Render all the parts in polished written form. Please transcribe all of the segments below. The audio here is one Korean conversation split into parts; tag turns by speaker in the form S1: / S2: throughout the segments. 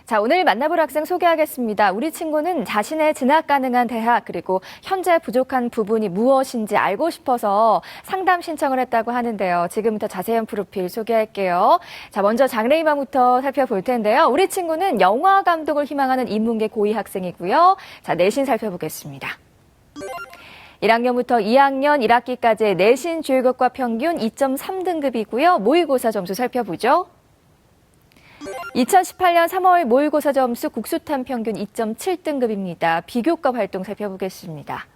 S1: 자, 오늘 만나볼 학생 소개하겠습니다. 우리 친구는 자신의 진학 가능한 대학 그리고 현재 부족한 부분이 무엇인지 알고 싶어서 상담 신청을 했다고 하는데요. 지금부터 자세한 프로필 소개할게요. 자, 먼저 장래희망부터 살펴볼 텐데요. 우리 친구는 영화 감독을 희망하는 인문계 고2 학생이고요. 자, 내신 살펴보겠습니다. 1학년부터 2학년 1학기까지의 내신 주요교과 평균 2.3등급이고요. 모의고사 점수 살펴보죠. 2018년 3월 모의고사 점수 국수탐 평균 2.7등급입니다. 비교과 활동 살펴보겠습니다.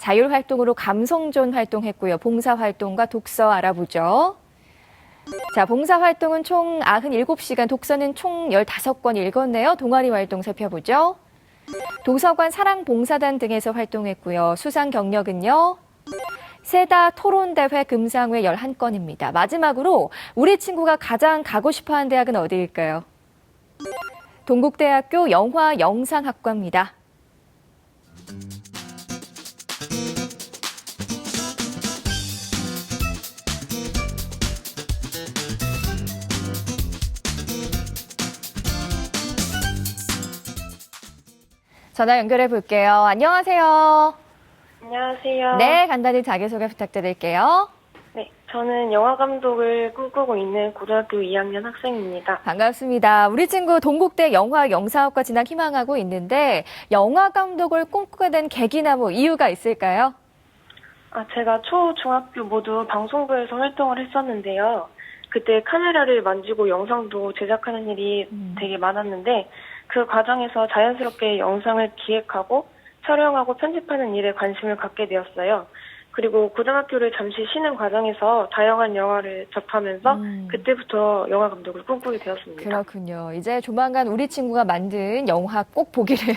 S1: 자율활동으로 감성존 활동했고요. 봉사활동과 독서 알아보죠. 자, 봉사활동은 총 97시간, 독서는 총 15권 읽었네요. 동아리 활동 살펴보죠. 도서관 사랑봉사단 등에서 활동했고요. 수상 경력은요. 세다 토론대회 금상회 11건입니다. 마지막으로 우리 친구가 가장 가고 싶어하는 대학은 어디일까요? 동국대학교 영화영상학과입니다. 전화 연결해 볼게요. 안녕하세요.
S2: 안녕하세요.
S1: 네, 간단히 자기소개 부탁드릴게요.
S2: 네, 저는 영화 감독을 꿈꾸고 있는 고등학교 2학년 학생입니다.
S1: 반갑습니다. 우리 친구 동국대 영화영상학과 진학 희망하고 있는데 영화 감독을 꿈꾸게 된 계기나 이유가 있을까요?
S2: 제가 초, 중학교 모두 방송부에서 활동을 했었는데요. 그때 카메라를 만지고 영상도 제작하는 일이 되게 많았는데 그 과정에서 자연스럽게 영상을 기획하고 촬영하고 편집하는 일에 관심을 갖게 되었어요. 그리고 고등학교를 잠시 쉬는 과정에서 다양한 영화를 접하면서 그때부터 영화 감독을 꿈꾸게 되었습니다.
S1: 그렇군요. 이제 조만간 우리 친구가 만든 영화 꼭 보기를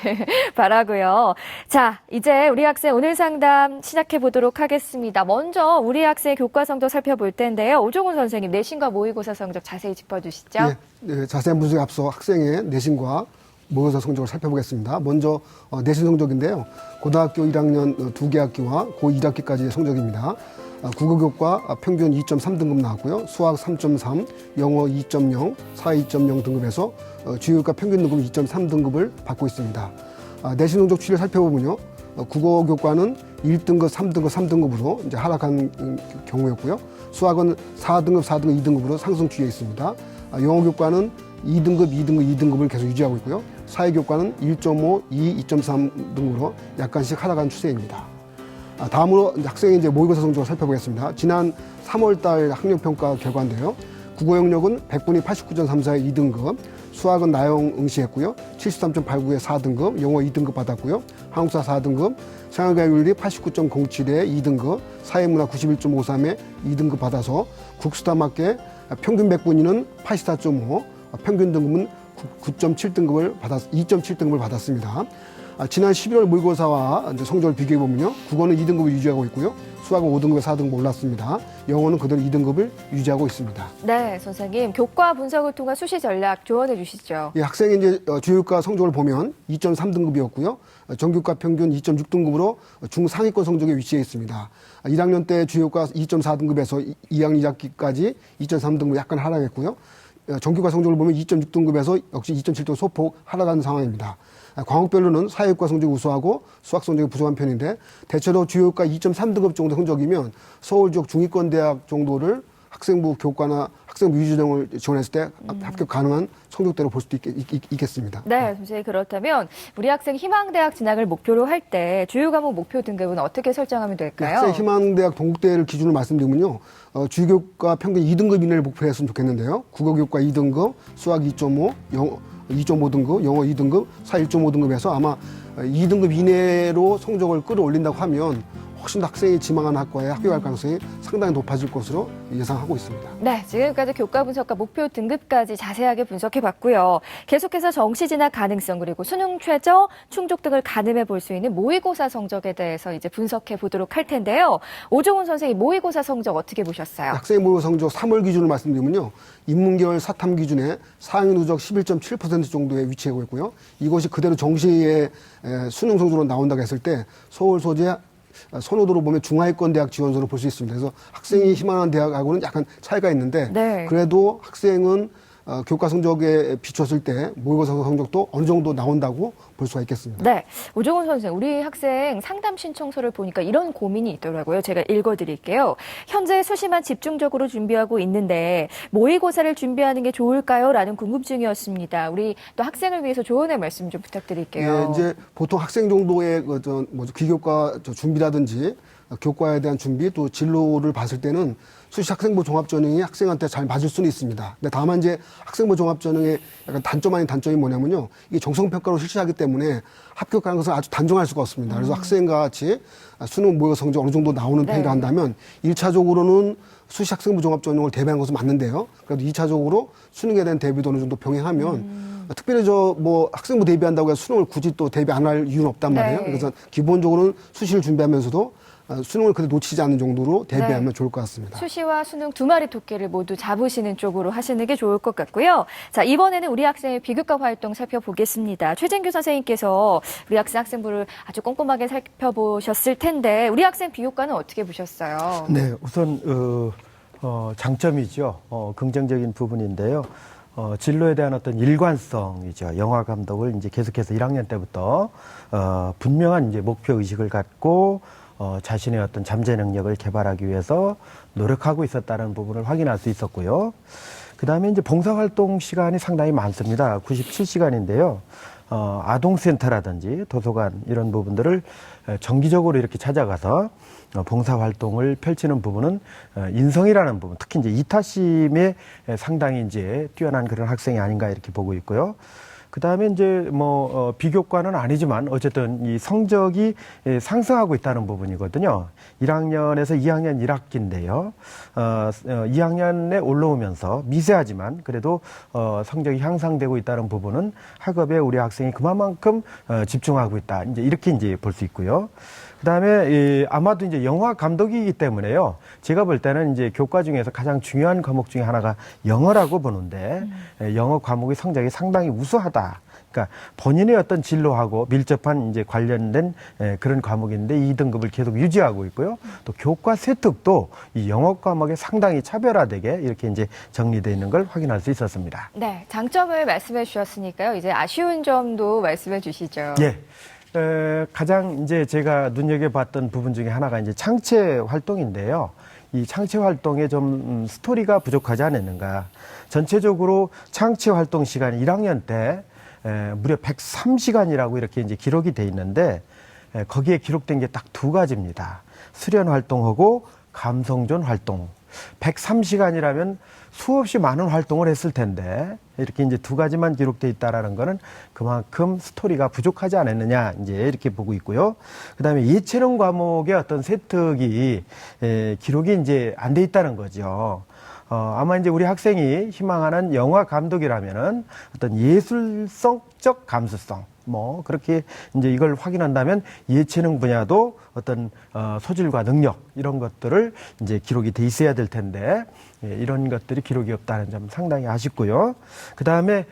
S1: 바라고요. 자, 이제 우리 학생 오늘 상담 시작해 보도록 하겠습니다. 먼저 우리 학생 교과 성적 살펴볼 텐데요. 오종훈 선생님, 내신과 모의고사 성적 자세히 짚어주시죠.
S3: 네, 자세한 분석에 앞서 학생의 내신과 모의고사 성적을 살펴보겠습니다. 먼저 내신 성적인데요. 고등학교 1학년 2개 학기와 고1 학기까지의 성적입니다. 국어교과 평균 2.3등급 나왔고요. 수학 3.3, 영어 2.0, 사회 2.0 등급에서 주요교과 평균 등급 2.3등급을 받고 있습니다. 내신 성적 추이를 살펴보면요. 국어교과는 1등급, 3등급, 3등급으로 이제 하락한 경우였고요. 수학은 4등급, 4등급, 2등급으로 상승 추이에 있습니다. 영어교과는 2등급, 2등급, 2등급을 계속 유지하고 있고요. 사회교과는 1.5, 2, 2.3 등으로 약간씩 하락한 추세입니다. 다음으로 학생의 이제 모의고사 성적을 살펴보겠습니다. 지난 3월달 학력평가 결과인데요. 국어 영역은 100분이 89.34의 2등급, 수학은 나영 응시했고요. 73.89의 4등급, 영어 2등급 받았고요. 한국사 4등급, 생활과학률이 89.07의 2등급, 사회문화 91.53의 2등급 받아서 국수다 맞게 평균 100분위는 84.5, 평균 등급은 9.7등급을 2.7등급을 받았습니다. 지난 11월 모의고사와 이제 성적을 비교해 보면요. 국어는 2등급을 유지하고 있고요. 수학은 5등급에 4등급 올랐습니다. 영어는 그대로 2등급을 유지하고 있습니다.
S1: 네, 선생님. 교과 분석을 통한 수시 전략 조언해 주시죠.
S3: 예, 학생의 이제 주요교과 성적을 보면 2.3등급이었고요. 전교과 평균 2.6등급으로 중상위권 성적에 위치해 있습니다. 1학년 때 주요교과 2.4등급에서 2학년 1학기까지 2.3등급 약간 하락했고요. 전교과 성적을 보면 2.6등급에서 역시 2.7등급 소폭 하락한 상황입니다. 과목별로는 사회교과 성적이 우수하고 수학 성적이 부족한 편인데 대체로 주요교과 2.3등급 정도 성적이면 서울 지역 중위권 대학 정도를 학생부 교과나 학생부 유지정을 지원했을 때 합격 가능한 성적대로 볼 수도 있겠습니다.
S1: 네, 선생님 그렇다면 우리 학생 희망대학 진학을 목표로 할 때 주요 과목 목표 등급은 어떻게 설정하면 될까요?
S3: 학생 희망대학 동국대를 기준으로 말씀드리면요. 주교과 평균 2등급 이내를 목표로 했으면 좋겠는데요. 국어교과 2등급, 수학 2.5, 영어 2.5등급, 영어 2등급, 사회 1.5등급에서 아마 2등급 이내로 성적을 끌어올린다고 하면 훨씬 더 학생이 지망하는 학과에 합격할 가능성이 상당히 높아질 것으로 예상하고 있습니다.
S1: 네, 지금까지 교과 분석과 목표 등급까지 자세하게 분석해봤고요. 계속해서 정시 진학 가능성 그리고 수능 최저, 충족 등을 가늠해 볼 수 있는 모의고사 성적에 대해서 이제 분석해 보도록 할 텐데요. 오종훈 선생님, 모의고사 성적 어떻게 보셨어요?
S3: 학생의 모의고사 성적 3월 기준으로 말씀드리면요. 인문계열 사탐 기준에 상위 누적 11.7% 정도에 위치하고 있고요. 이것이 그대로 정시의 수능 성적으로 나온다고 했을 때 서울 소재 선호도로 보면 중하위권 대학 지원서로 볼 수 있습니다. 그래서 학생이 희망하는 대학하고는 약간 차이가 있는데
S1: 네.
S3: 그래도 학생은 교과 성적에 비췄을 때 모의고사 성적도 어느 정도 나온다고 볼 수가 있겠습니다.
S1: 네. 오종훈 선생, 우리 학생 상담 신청서를 보니까 이런 고민이 있더라고요. 제가 읽어드릴게요. 현재 수시만 집중적으로 준비하고 있는데 모의고사를 준비하는 게 좋을까요? 라는 궁금증이었습니다. 우리 또 학생을 위해서 조언의 말씀 좀 부탁드릴게요.
S3: 예, 이제 보통 학생 정도의 기교과 준비라든지 교과에 대한 준비 또 진로를 봤을 때는 수시 학생부 종합전형이 학생한테 잘 맞을 수는 있습니다. 근데 다만 이제 학생부 종합전형의 약간 단점 아닌 단점이 뭐냐면요. 이게 정성평가로 실시하기 때문에 합격 가능성을 아주 단정할 수가 없습니다. 그래서 학생과 같이 수능 모의고사 성적 어느 정도 나오는
S1: 네.
S3: 편이라 한다면 1차적으로는 수시 학생부 종합전형을 대비하는 것은 맞는데요. 그래도 2차적으로 수능에 대한 대비도 어느 정도 병행하면 특별히 학생부 대비한다고 해서 수능을 굳이 또 대비 안 할 이유는 없단 말이에요.
S1: 네.
S3: 그래서 기본적으로는 수시를 준비하면서도 수능을 그래도 놓치지 않는 정도로 대비하면
S1: 네.
S3: 좋을 것 같습니다.
S1: 수시와 수능 두 마리 토끼를 모두 잡으시는 쪽으로 하시는 게 좋을 것 같고요. 자, 이번에는 우리 학생의 비교과 활동 살펴보겠습니다. 최진규 선생님께서 우리 학생부를 아주 꼼꼼하게 살펴보셨을 텐데 우리 학생 비교과는 어떻게 보셨어요?
S4: 네, 우선 장점이죠. 긍정적인 부분인데요. 진로에 대한 어떤 일관성이죠. 영화 감독을 이제 계속해서 1학년 때부터 분명한 이제 목표 의식을 갖고 자신의 어떤 잠재 능력을 개발하기 위해서 노력하고 있었다는 부분을 확인할 수 있었고요. 그 다음에 이제 봉사활동 시간이 상당히 많습니다. 97시간인데요. 아동센터라든지 도서관 이런 부분들을 정기적으로 이렇게 찾아가서 봉사활동을 펼치는 부분은 인성이라는 부분, 특히 이제 이타심에 상당히 이제 뛰어난 그런 학생이 아닌가 이렇게 보고 있고요. 그 다음에 이제 비교과는 아니지만 어쨌든 이 성적이 상승하고 있다는 부분이거든요. 1학년에서 2학년 1학기인데요. 2학년에 올라오면서 미세하지만 그래도 성적이 향상되고 있다는 부분은 학업에 우리 학생이 그만큼 집중하고 있다. 이렇게 볼 수 있고요. 그 다음에 아마도 이제 영화 감독이기 때문에요. 제가 볼 때는 이제 교과 중에서 가장 중요한 과목 중에 하나가 영어라고 보는데 영어 과목의 성적이 상당히 우수하다. 그러니까 본인의 어떤 진로하고 밀접한 이제 관련된 그런 과목인데 2등급을 계속 유지하고 있고요. 또 교과 세특도 이 영어 과목에 상당히 차별화되게 이렇게 이제 정리되어 있는 걸 확인할 수 있었습니다.
S1: 네, 장점을 말씀해 주셨으니까요. 이제 아쉬운 점도 말씀해 주시죠.
S4: 예. 가장 이제 제가 눈여겨봤던 부분 중에 하나가 이제 창체 활동인데요. 이 창체 활동에 좀 스토리가 부족하지 않았는가. 전체적으로 창체 활동 시간이 1학년 때 무려 103시간이라고 이렇게 이제 기록이 돼 있는데 거기에 기록된 게 딱 두 가지입니다. 수련 활동하고 감성존 활동. 103시간이라면 수없이 많은 활동을 했을 텐데 이렇게 이제 두 가지만 기록돼 있다라는 거는 그만큼 스토리가 부족하지 않았느냐 이제 이렇게 보고 있고요. 그다음에 예체능 과목의 어떤 세특이 기록이 이제 안 돼 있다는 거죠. 아마 이제 우리 학생이 희망하는 영화 감독이라면은 어떤 예술성적 감수성 그렇게 이제 이걸 확인한다면 예체능 분야도 어떤 소질과 능력 이런 것들을 이제 기록이 돼 있어야 될 텐데 이런 것들이 기록이 없다는 점 상당히 아쉽고요. 그 다음에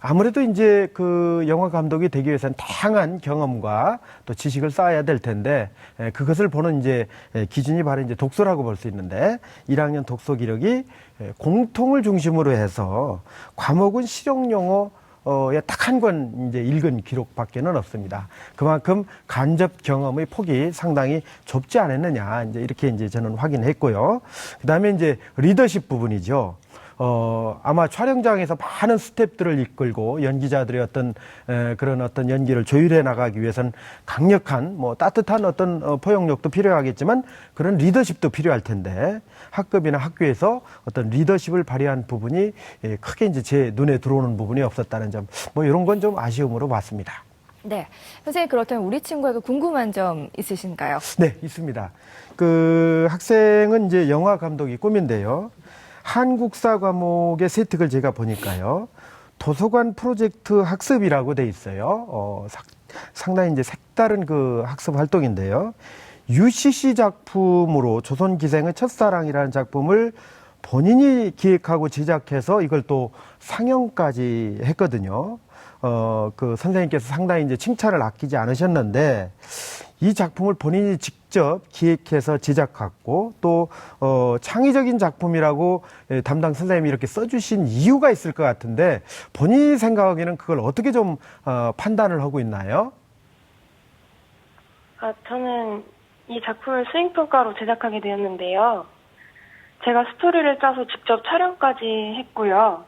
S4: 아무래도 이제 그 영화 감독이 되기 위해서는 다양한 경험과 또 지식을 쌓아야 될 텐데 그것을 보는 이제 기준이 바로 이제 독서라고 볼 수 있는데 1학년 독서 기록이 공통을 중심으로 해서 과목은 실용 용어 딱 한 권 이제 읽은 기록밖에는 없습니다. 그만큼 간접 경험의 폭이 상당히 좁지 않았느냐 이제 이렇게 이제 저는 확인했고요. 그다음에 이제 리더십 부분이죠. 아마 촬영장에서 많은 스태프들을 이끌고 연기자들의 어떤 그런 어떤 연기를 조율해 나가기 위해서는 강력한 따뜻한 어떤 포용력도 필요하겠지만 그런 리더십도 필요할 텐데 학급이나 학교에서 어떤 리더십을 발휘한 부분이 크게 이제 제 눈에 들어오는 부분이 없었다는 점 이런 건 좀 아쉬움으로 봤습니다.
S1: 네. 선생님, 그렇다면 우리 친구에게 궁금한 점 있으신가요?
S4: 네, 있습니다. 그 학생은 이제 영화 감독이 꿈인데요. 한국사 과목의 세특을 제가 보니까요. 도서관 프로젝트 학습이라고 돼 있어요. 상당히 이제 색다른 그 학습 활동인데요. UCC 작품으로 조선기생의 첫사랑이라는 작품을 본인이 기획하고 제작해서 이걸 또 상영까지 했거든요. 그 선생님께서 상당히 이제 칭찬을 아끼지 않으셨는데 이 작품을 본인이 직접 기획해서 제작했고 또 창의적인 작품이라고 담당 선생님이 이렇게 써주신 이유가 있을 것 같은데 본인이 생각하기에는 그걸 어떻게 좀 판단을 하고 있나요?
S2: 저는 이 작품을 수행평가로 제작하게 되었는데요. 제가 스토리를 짜서 직접 촬영까지 했고요.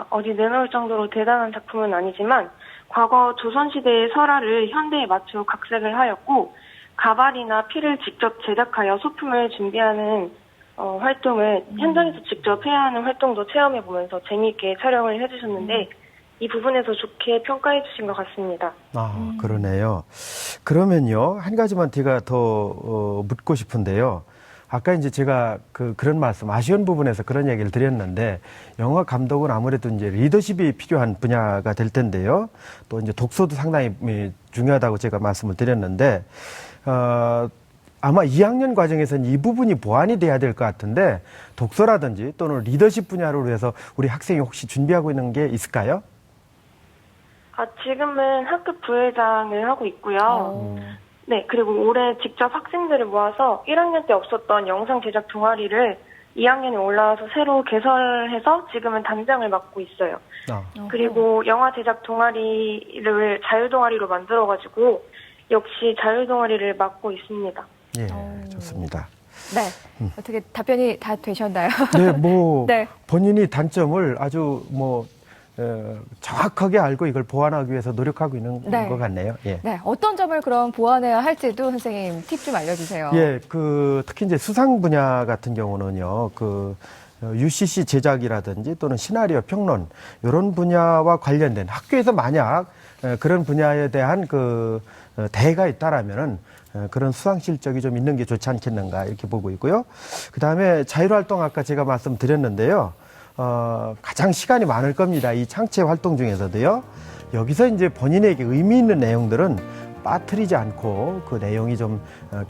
S2: 어디 내놓을 정도로 대단한 작품은 아니지만 과거 조선시대의 설화를 현대에 맞춰 각색을 하였고 가발이나 피를 직접 제작하여 소품을 준비하는 활동을 현장에서 직접 해야 하는 활동도 체험해보면서 재미있게 촬영을 해주셨는데 이 부분에서 좋게 평가해 주신 것 같습니다.
S4: 그러네요. 그러면요, 한 가지만 제가 더 묻고 싶은데요. 아까 이제 제가 그런 말씀, 아쉬운 부분에서 그런 얘기를 드렸는데, 영화 감독은 아무래도 이제 리더십이 필요한 분야가 될 텐데요. 또 이제 독서도 상당히 중요하다고 제가 말씀을 드렸는데, 아마 2학년 과정에서는 이 부분이 보완이 돼야 될 것 같은데, 독서라든지 또는 리더십 분야로 해서 우리 학생이 혹시 준비하고 있는 게 있을까요?
S2: 지금은 학급 부회장을 하고 있고요. 네, 그리고 올해 직접 학생들을 모아서 1학년 때 없었던 영상 제작 동아리를 2학년에 올라와서 새로 개설해서 지금은 단장을 맡고 있어요. 그리고 영화 제작 동아리를 자유 동아리로 만들어가지고 역시 자유 동아리를 맡고 있습니다.
S4: 예, 좋습니다.
S1: 네, 어떻게 답변이 다 되셨나요?
S4: 네, 뭐
S1: 네.
S4: 본인이 단점을 아주 정확하게 알고 이걸 보완하기 위해서 노력하고 있는
S1: 네.
S4: 것 같네요. 예.
S1: 네, 어떤 점을 그럼 보완해야 할지도 선생님 팁 좀 알려주세요.
S4: 예, 특히 이제 수상 분야 같은 경우는요, UCC 제작이라든지 또는 시나리오 평론, 이런 분야와 관련된 학교에서 만약 그런 분야에 대한 대회가 있다라면은 그런 수상 실적이 좀 있는 게 좋지 않겠는가 이렇게 보고 있고요. 그 다음에 자율활동 아까 제가 말씀드렸는데요. 가장 시간이 많을 겁니다. 이 창체 활동 중에서도요. 여기서 이제 본인에게 의미 있는 내용들은 빠뜨리지 않고 그 내용이 좀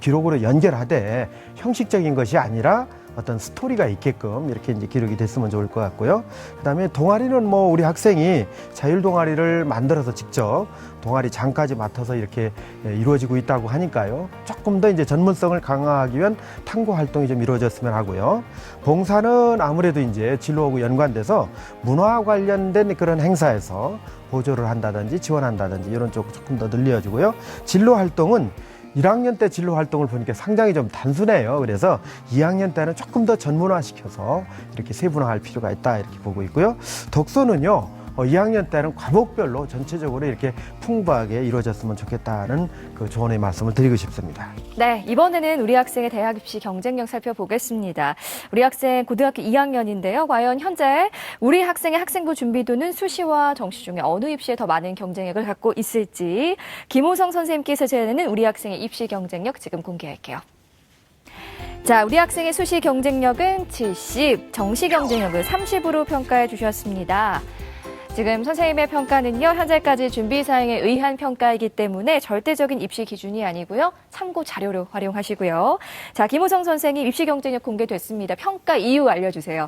S4: 기록으로 연결하되 형식적인 것이 아니라 어떤 스토리가 있게끔 이렇게 이제 기록이 됐으면 좋을 것 같고요. 그다음에 동아리는 우리 학생이 자율 동아리를 만들어서 직접 동아리 장까지 맡아서 이렇게 이루어지고 있다고 하니까요. 조금 더 이제 전문성을 강화하기 위한 탐구 활동이 좀 이루어졌으면 하고요. 봉사는 아무래도 이제 진로하고 연관돼서 문화 관련된 그런 행사에서 보조를 한다든지 지원한다든지 이런 쪽 조금 더 늘려주고요. 진로 활동은 1학년 때 진로 활동을 보니까 상당히 좀 단순해요. 그래서 2학년 때는 조금 더 전문화시켜서 이렇게 세분화할 필요가 있다 이렇게 보고 있고요. 독서는요. 2학년 때는 과목별로 전체적으로 이렇게 풍부하게 이루어졌으면 좋겠다는 그 조언의 말씀을 드리고 싶습니다.
S1: 네, 이번에는 우리 학생의 대학 입시 경쟁력 살펴보겠습니다. 우리 학생 고등학교 2학년인데요. 과연 현재 우리 학생의 학생부 준비도는 수시와 정시 중에 어느 입시에 더 많은 경쟁력을 갖고 있을지 김호성 선생님께서 제안하는 우리 학생의 입시 경쟁력 지금 공개할게요. 자, 우리 학생의 수시 경쟁력은 70, 정시 경쟁력을 30으로 평가해 주셨습니다. 지금 선생님의 평가는요, 현재까지 준비 사항에 의한 평가이기 때문에 절대적인 입시 기준이 아니고요, 참고 자료로 활용하시고요. 자, 김호성 선생님 입시 경쟁력 공개됐습니다. 평가 이유 알려주세요.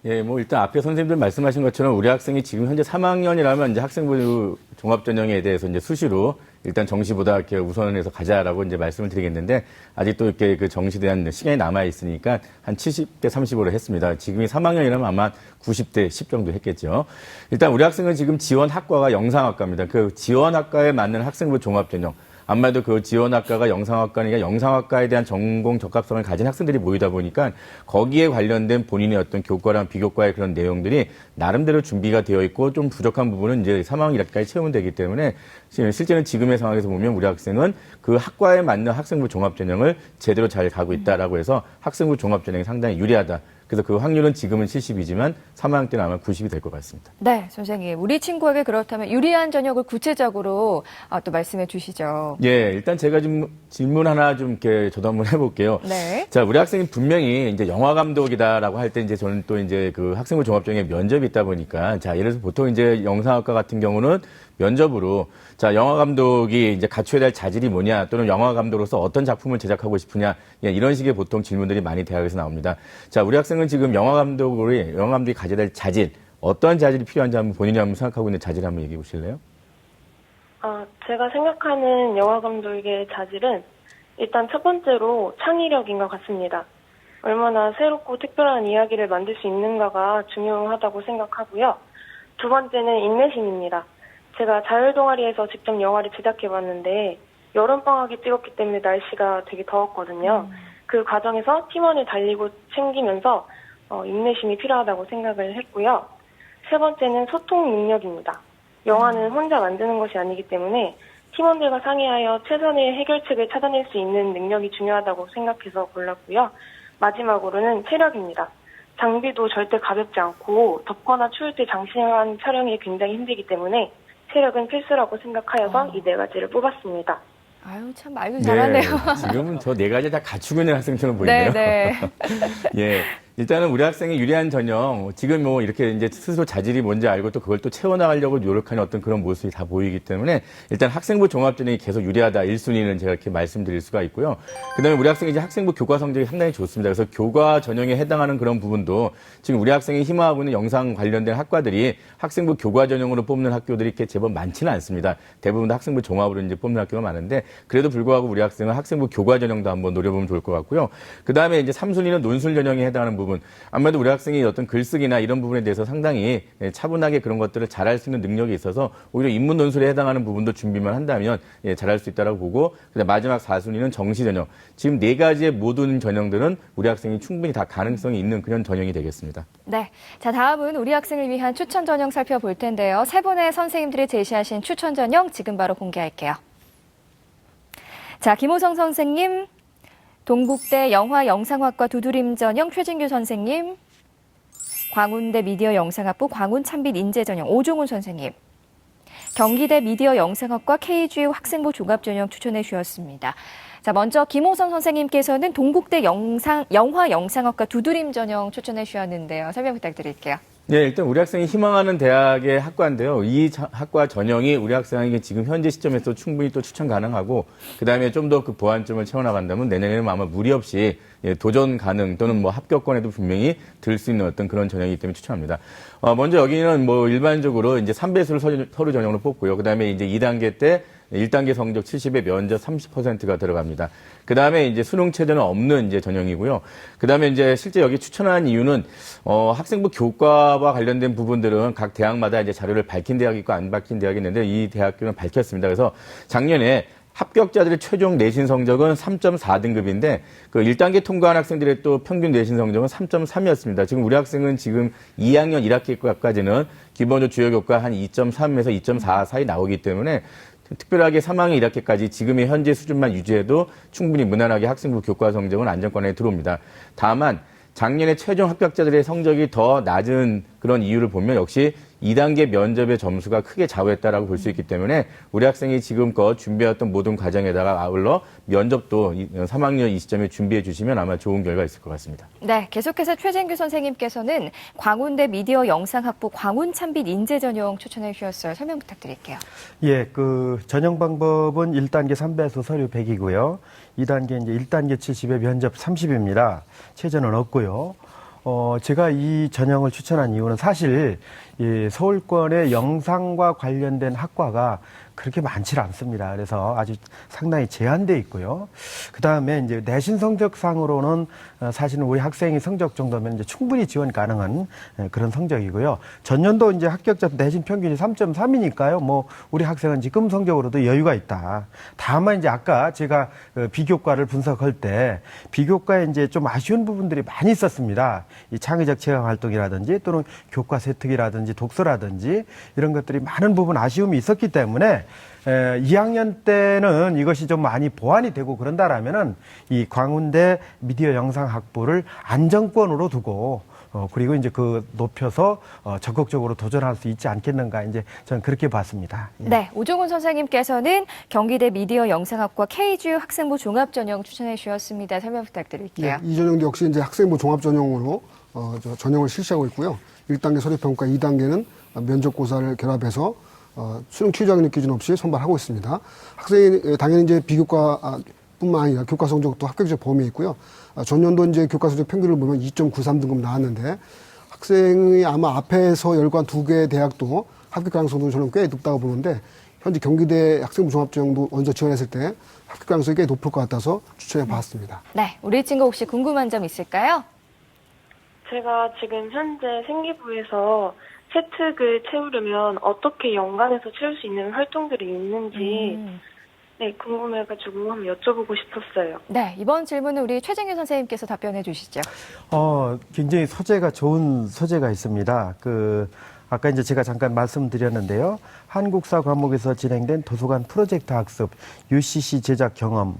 S5: 예, 일단 앞에 선생님들 말씀하신 것처럼 우리 학생이 지금 현재 3학년이라면 이제 학생부 종합전형에 대해서 이제 수시로 일단 정시보다 이렇게 우선해서 가자라고 이제 말씀을 드리겠는데 아직도 이렇게 그 정시에 대한 시간이 남아 있으니까 한 70대 30으로 했습니다. 지금이 3학년이라면 아마 90대 10 정도 했겠죠. 일단 우리 학생은 지금 지원 학과가 영상학과입니다. 그 지원 학과에 맞는 학생부 종합전형. 아무래도 그 지원학과가 영상학과니까 영상학과에 대한 전공 적합성을 가진 학생들이 모이다 보니까 거기에 관련된 본인의 어떤 교과랑 비교과의 그런 내용들이 나름대로 준비가 되어 있고 좀 부족한 부분은 이제 3학년 1학기까지 채우면 되기 때문에 실제는 지금의 상황에서 보면 우리 학생은 그 학과에 맞는 학생부 종합전형을 제대로 잘 가고 있다라고 해서 학생부 종합전형이 상당히 유리하다. 그래서 그 확률은 지금은 70이지만 3학년 때는 아마 90이 될 것 같습니다.
S1: 네, 선생님. 우리 친구에게 그렇다면 유리한 전형을 구체적으로 또 말씀해 주시죠.
S5: 예, 일단 제가 좀 질문 하나 좀 이렇게 저도 한번 해볼게요.
S1: 네.
S5: 자, 우리 학생이 분명히 이제 영화 감독이다라고 할 때 이제 저는 또 이제 그 학생부 종합전형에 면접이 있다 보니까 자, 예를 들어서 보통 이제 영상학과 같은 경우는 면접으로 자, 영화 감독이 이제 갖춰야 될 자질이 뭐냐 또는 영화 감독으로서 어떤 작품을 제작하고 싶으냐 예, 이런 식의 보통 질문들이 많이 대학에서 나옵니다. 자, 우리 학생 학생은 지금 영화 감독이 가져야 될 자질, 어떤 자질이 필요한지 한번 본인이 한번 생각하고 있는 자질 한번 얘기해 보실래요?
S2: 제가 생각하는 영화 감독의 자질은 일단 첫 번째로 창의력인 것 같습니다. 얼마나 새롭고 특별한 이야기를 만들 수 있는가가 중요하다고 생각하고요. 두 번째는 인내심입니다. 제가 자율동아리에서 직접 영화를 제작해봤는데 여름방학에 찍었기 때문에 날씨가 되게 더웠거든요. 그 과정에서 팀원을 달리고 챙기면서 인내심이 필요하다고 생각을 했고요. 세 번째는 소통 능력입니다. 영화는 혼자 만드는 것이 아니기 때문에 팀원들과 상의하여 최선의 해결책을 찾아낼 수 있는 능력이 중요하다고 생각해서 골랐고요. 마지막으로는 체력입니다. 장비도 절대 가볍지 않고 덥거나 추울 때 장시간 촬영이 굉장히 힘들기 때문에 체력은 필수라고 생각하여서 이 네 가지를 뽑았습니다.
S1: 아유, 참 말도 잘하네요.
S5: 지금은 저 네 가지 다 갖추고 있는 학생처럼 보이네요.
S1: 네.
S5: 예. 일단은 우리 학생의 유리한 전형, 지금 뭐 이렇게 이제 스스로 자질이 뭔지 알고 또 그걸 또 채워나가려고 노력하는 어떤 그런 모습이 다 보이기 때문에 일단 학생부 종합전형이 계속 유리하다. 1순위는 제가 이렇게 말씀드릴 수가 있고요. 그 다음에 우리 학생이 이제 학생부 교과 성적이 상당히 좋습니다. 그래서 교과 전형에 해당하는 그런 부분도 지금 우리 학생이 희망하고 있는 영상 관련된 학과들이 학생부 교과 전형으로 뽑는 학교들이 이렇게 제법 많지는 않습니다. 대부분 다 학생부 종합으로 이제 뽑는 학교가 많은데 그래도 불구하고 우리 학생은 학생부 교과 전형도 한번 노려보면 좋을 것 같고요. 그 다음에 이제 3순위는 논술 전형에 해당하는 부분. 아무래도 우리 학생이 어떤 글쓰기나 이런 부분에 대해서 상당히 차분하게 그런 것들을 잘할 수 있는 능력이 있어서 오히려 인문 논술에 해당하는 부분도 준비만 한다면 잘할 수 있다고 보고 그다음 마지막 4순위는 정시 전형. 지금 네 가지의 모든 전형들은 우리 학생이 충분히 다 가능성이 있는 그런 전형이 되겠습니다.
S1: 네. 자, 다음은 우리 학생을 위한 추천 전형 살펴볼 텐데요. 세 분의 선생님들이 제시하신 추천 전형 지금 바로 공개할게요. 자, 김호성 선생님, 동국대 영화영상학과 두드림 전형 최진규 선생님, 광운대 미디어 영상학부 광운찬빛 인재 전형 오종훈 선생님, 경기대 미디어 영상학과 KGU 학생부 종합 전형 추천해 주셨습니다. 자, 먼저 김호성 선생님께서는 동국대 영화영상학과 두드림 전형 추천해 주셨는데요. 설명 부탁드릴게요.
S5: 네, 일단 우리 학생이 희망하는 대학의 학과인데요. 이 학과 전형이 우리 학생에게 지금 현재 시점에서 충분히 또 추천 가능하고, 그 다음에 좀 더 그 보완점을 채워나간다면 내년에는 아마 무리 없이 도전 가능 또는 뭐 합격권에도 분명히 들 수 있는 어떤 그런 전형이기 때문에 추천합니다. 먼저 여기는 뭐 일반적으로 이제 3배수를 서류 전형으로 뽑고요. 그 다음에 이제 2단계 때 1단계 성적 70에 면접 30%가 들어갑니다. 그 다음에 이제 수능 체제는 없는 이제 전형이고요. 그 다음에 이제 실제 여기 추천한 이유는, 학생부 교과와 관련된 부분들은 각 대학마다 이제 자료를 밝힌 대학이 있고 안 밝힌 대학이 있는데 이 대학교는 밝혔습니다. 그래서 작년에 합격자들의 최종 내신 성적은 3.4등급인데 그 1단계 통과한 학생들의 또 평균 내신 성적은 3.3이었습니다. 지금 우리 학생은 지금 2학년 1학기까지는 기본적으로 주요 교과 한 2.3에서 2.4 사이 나오기 때문에 특별하게 3학년 1학기까지 지금의 현재 수준만 유지해도 충분히 무난하게 학생부 교과 성적은 안정권에 들어옵니다. 다만 작년에 최종 합격자들의 성적이 더 낮은 그런 이유를 보면 역시 2단계 면접의 점수가 크게 좌우했다라고 볼 수 있기 때문에 우리 학생이 지금껏 준비해왔던 모든 과정에다가 아울러 면접도 3학년 이 시점에 준비해 주시면 아마 좋은 결과 있을 것 같습니다.
S1: 네, 계속해서 최진규 선생님께서는 광운대 미디어 영상학부 광운찬빛 인재 전형 추천해 주셨어요. 설명 부탁드릴게요.
S4: 예, 그 전형 방법은 1단계 3배수 서류 100이고요. 2단계 이제 1단계 70에 면접 30입니다. 최저는 없고요. 제가 이 전형을 추천한 이유는 사실 이 서울권의 영상과 관련된 학과가 그렇게 많지 않습니다. 그래서 아주 상당히 제한돼 있고요. 그 다음에 이제 내신 성적상으로는 사실은 우리 학생이 성적 정도면 이제 충분히 지원 가능한 그런 성적이고요. 전년도 이제 합격자 내신 평균이 3.3이니까요. 뭐 우리 학생은 지금 성적으로도 여유가 있다. 다만 이제 아까 제가 비교과를 분석할 때 비교과에 이제 좀 아쉬운 부분들이 많이 있었습니다. 이 창의적 체험 활동이라든지 또는 교과 세특이라든지 독서라든지 이런 것들이 많은 부분 아쉬움이 있었기 때문에 2학년 때는 이것이 좀 많이 보완이 되고 그런다라면은 이 광운대 미디어 영상 학부를 안정권으로 두고 그리고 이제 그 높여서 적극적으로 도전할 수 있지 않겠는가 이제 저는 그렇게 봤습니다. 예.
S1: 네, 오종훈 선생님께서는 경기대 미디어 영상학과 KGU 학생부 종합 전형 추천해 주셨습니다. 설명 부탁드릴게요.
S3: 이 전형도 역시 이제 학생부 종합 전형으로 전형을 실시하고 있고요. 1단계 서류평가, 2단계는 면접고사를 결합해서 수능 취준학력 기준 없이 선발하고 있습니다. 학생이 당연히 이제 비교과 뿐만 아니라 교과 성적도 합격자 범위에 있고요. 전년도 이제 교과 성적 평균을 보면 2.93등급 나왔는데 학생이 아마 앞에서 열관 2개 대학도 합격 가능성도 저는 꽤 높다고 보는데 현재 경기대 학생부 종합전형도 먼저 지원했을 때 합격 가능성이 꽤 높을 것 같아서 추천해 봤습니다.
S1: 네, 우리 친구 혹시 궁금한 점 있을까요?
S2: 제가 지금 현재 생기부에서 채특을 채우려면 어떻게 연간해서 채울 수 있는 활동들이 있는지 네, 궁금해가지고 한번 여쭤보고 싶었어요.
S1: 네, 이번 질문은 우리 최정유 선생님께서 답변해 주시죠.
S4: 굉장히 소재가 좋은 소재가 있습니다. 아까 이제 제가 잠깐 말씀드렸는데요. 한국사 과목에서 진행된 도서관 프로젝트 학습 UCC 제작 경험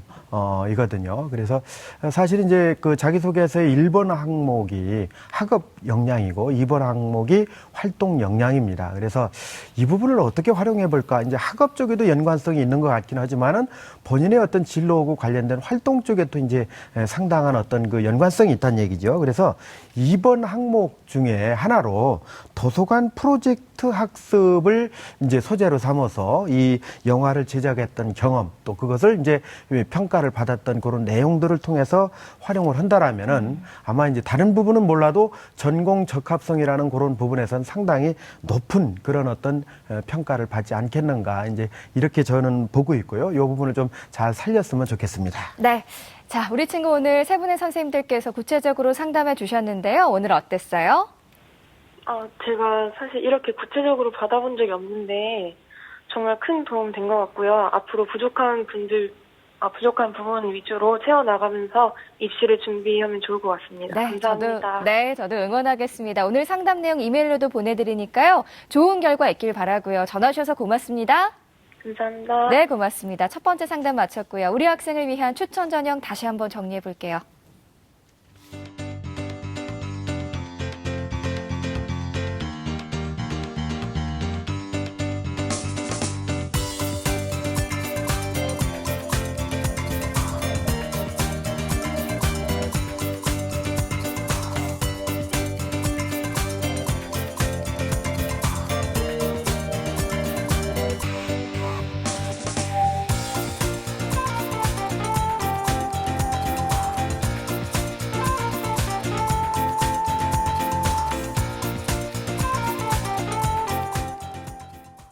S4: 이거든요. 그래서 사실 이제 자기소개서의 1번 항목이 학업 역량이고 2번 항목이 활동 역량입니다. 그래서 이 부분을 어떻게 활용해 볼까? 이제 학업 쪽에도 연관성이 있는 것 같긴 하지만은 본인의 어떤 진로하고 관련된 활동 쪽에도 이제 상당한 어떤 연관성이 있다는 얘기죠. 그래서 2번 항목 중에 하나로 도서관 프로젝트 학습을 이제 소재로 삼아서 이 영화를 제작했던 경험 또 그것을 이제 평가를 받았던 그런 내용들을 통해서 활용을 한다라면은 아마 이제 다른 부분은 몰라도 전공 적합성이라는 그런 부분에서는 상당히 높은 그런 어떤 평가를 받지 않겠는가 이제 이렇게 저는 보고 있고요. 이 부분을 좀 잘 살렸으면 좋겠습니다.
S1: 네. 자, 우리 친구 오늘 세 분의 선생님들께서 구체적으로 상담해 주셨는데요. 오늘 어땠어요?
S2: 제가 사실 이렇게 구체적으로 받아본 적이 없는데 정말 큰 도움 된 것 같고요. 앞으로 부족한 부분 위주로 채워나가면서 입시를 준비하면 좋을 것 같습니다.
S1: 네,
S2: 감사합니다.
S1: 저도 응원하겠습니다. 오늘 상담 내용 이메일로도 보내드리니까요. 좋은 결과 있길 바라고요. 전화 주셔서 고맙습니다.
S2: 감사합니다.
S1: 네, 고맙습니다. 첫 번째 상담 마쳤고요. 우리 학생을 위한 추천 전형 다시 한번 정리해 볼게요.